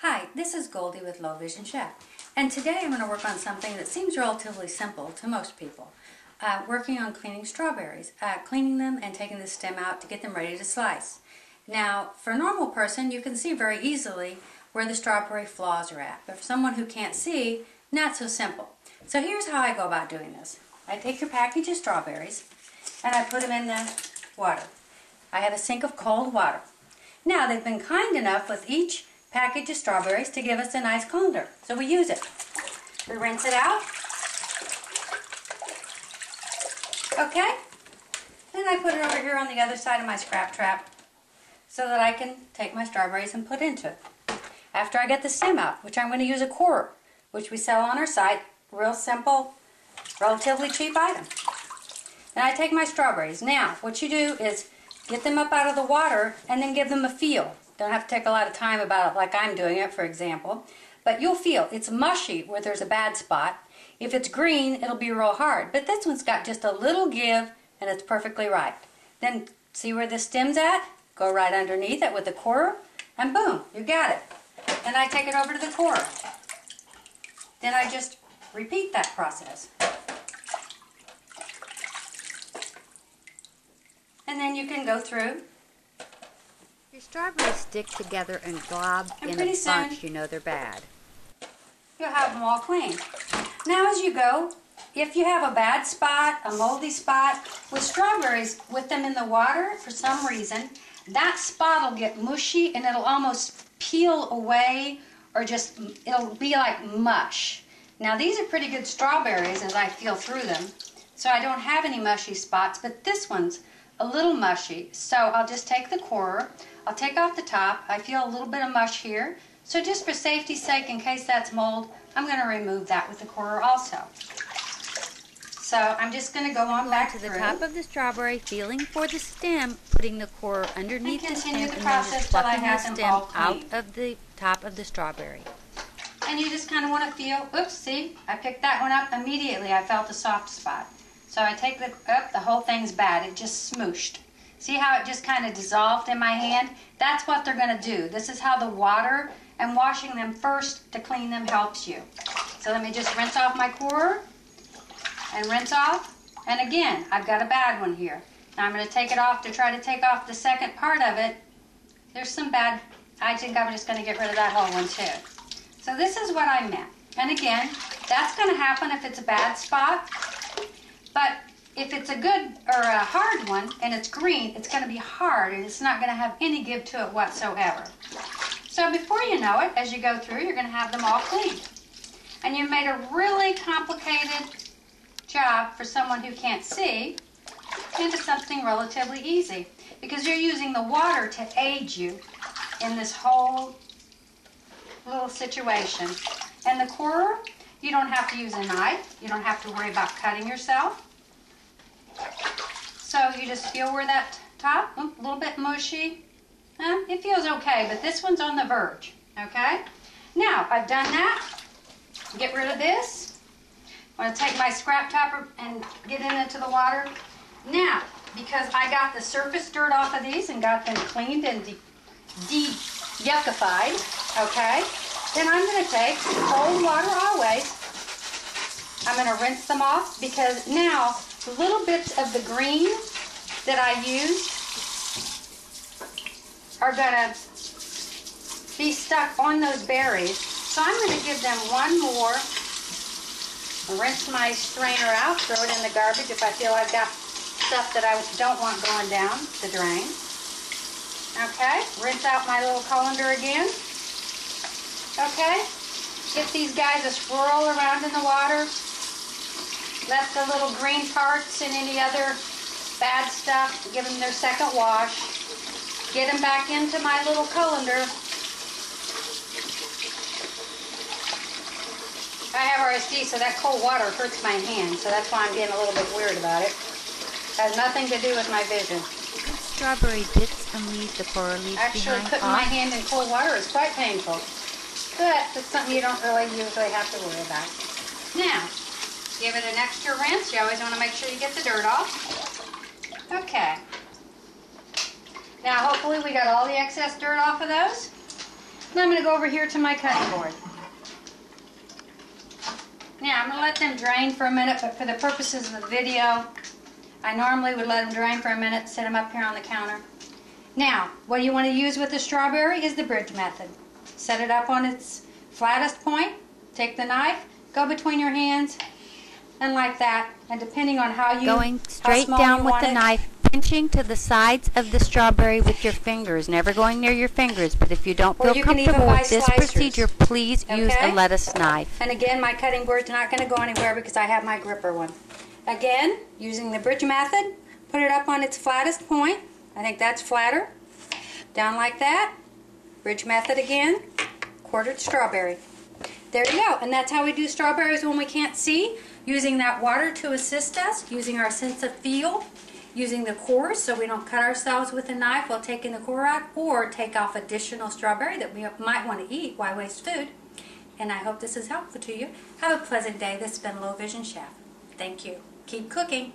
Hi, this is Goldie with Low Vision Chef, and today I'm going to work on something that seems relatively simple to most people. Working on cleaning strawberries, cleaning them and taking the stem out to get them ready to slice. Now, for a normal person, you can see very easily where the strawberry flaws are at, but for someone who can't see, not so simple. So here's how I go about doing this. I take your package of strawberries and I put them in the water. I have a sink of cold water. Now, they've been kind enough with each package of strawberries to give us a nice colander, so we use it. We rinse it out. Okay, then I put it over here on the other side of my scrap trap so that I can take my strawberries and put into it. After I get the stem out, which I'm going to use a corer, which we sell on our site, real simple, relatively cheap item. Then I take my strawberries. Now, what you do is get them up out of the water and then give them a feel. Don't have to take a lot of time about it like I'm doing it, for example. But you'll feel it's mushy where there's a bad spot. If it's green, it'll be real hard. But this one's got just a little give and it's perfectly right. Then see where the stem's at? Go right underneath it with the corer and boom, you got it. Then I take it over to the corer. Then I just repeat that process. And then you can go through. Your strawberries stick together and glob And in pretty a bunch, soon, you know they're bad. You'll have them all clean. Now as you go, if you have a bad spot, a moldy spot, with strawberries, with them in the water, for some reason, that spot will get mushy and it'll almost peel away or just, it'll be like mush. Now these are pretty good strawberries as I feel through them, so I don't have any mushy spots, but this one's a little mushy. So I'll just take the corer, I'll take off the top, I feel a little bit of mush here, so just for safety's sake, in case that's mold, I'm going to remove that with the corer also. So I'm just going to go on back to through. the top of the strawberry, feeling for the stem, putting the corer underneath the stem, and then just plucking the stem out of the top of the strawberry. And you just kind of want to feel, oops, see, I picked that one up immediately. I felt a soft spot. So I take the whole thing's bad. It just smooshed. See how it just kind of dissolved in my hand? That's what they're going to do. This is how the water and washing them first to clean them helps you. So let me just rinse off my corer and rinse off. And again, I've got a bad one here. Now I'm going to take it off to try to take off the second part of it. There's some bad, I think I'm just going to get rid of that whole one too. So this is what I meant. And again, that's going to happen if it's a bad spot. But if it's a good or a hard one and it's green, it's going to be hard and it's not going to have any give to it whatsoever. So before you know it, as you go through, you're going to have them all clean. And you've made a really complicated job for someone who can't see into something relatively easy, because you're using the water to aid you in this whole little situation. And the corer, you don't have to use a knife. You don't have to worry about cutting yourself. So you just feel where that top, a little bit mushy. It feels okay, but this one's on the verge, okay? Now, I've done that. Get rid of this. I'm going to take my scrap topper and get into the water. Now, because I got the surface dirt off of these and got them cleaned and de-yuckified, okay? Then I'm going to take cold water always. I'm going to rinse them off because now little bits of the green that I used are going to be stuck on those berries. So I'm going to give them one more. Rinse my strainer out, throw it in the garbage if I feel I've got stuff that I don't want going down the drain. Okay, rinse out my little colander again. Okay, get these guys a swirl around in the water. Let the little green parts and any other bad stuff, give them their second wash. Get them back into my little colander. I have RSD, so that cold water hurts my hand, so that's why I'm getting a little bit weird about it. It has nothing to do with my vision. Strawberry bits and leave the corer leaves Actually, behind. putting my hand in cold water is quite painful. But it's something you don't really usually have to worry about. Now, give it an extra rinse. You always want to make sure you get the dirt off. Okay. Now hopefully we got all the excess dirt off of those. Now I'm going to go over here to my cutting board. Now I'm going to let them drain for a minute, but for the purposes of the video, I normally would let them drain for a minute, set them up here on the counter. Now, what you want to use with the strawberry is the bridge method. Set it up on its flattest point, take the knife, go between your hands, and like that, and depending on how you going straight down with the knife, pinching to the sides of the strawberry with your fingers, never going near your fingers, but if you don't feel comfortable with this procedure, please use a lettuce knife. And again, my cutting board's not going to go anywhere because I have my gripper one. Again, using the bridge method, put it up on its flattest point. I think that's flatter. Down like that. Bridge method again. Quartered strawberry. There you go. And that's how we do strawberries when we can't see. Using that water to assist us, using our sense of feel, using the cores so we don't cut ourselves with a knife while taking the core out, or take off additional strawberry that we might want to eat. Why waste food? And I hope this is helpful to you. Have a pleasant day. This has been Low Vision Chef. Thank you. Keep cooking.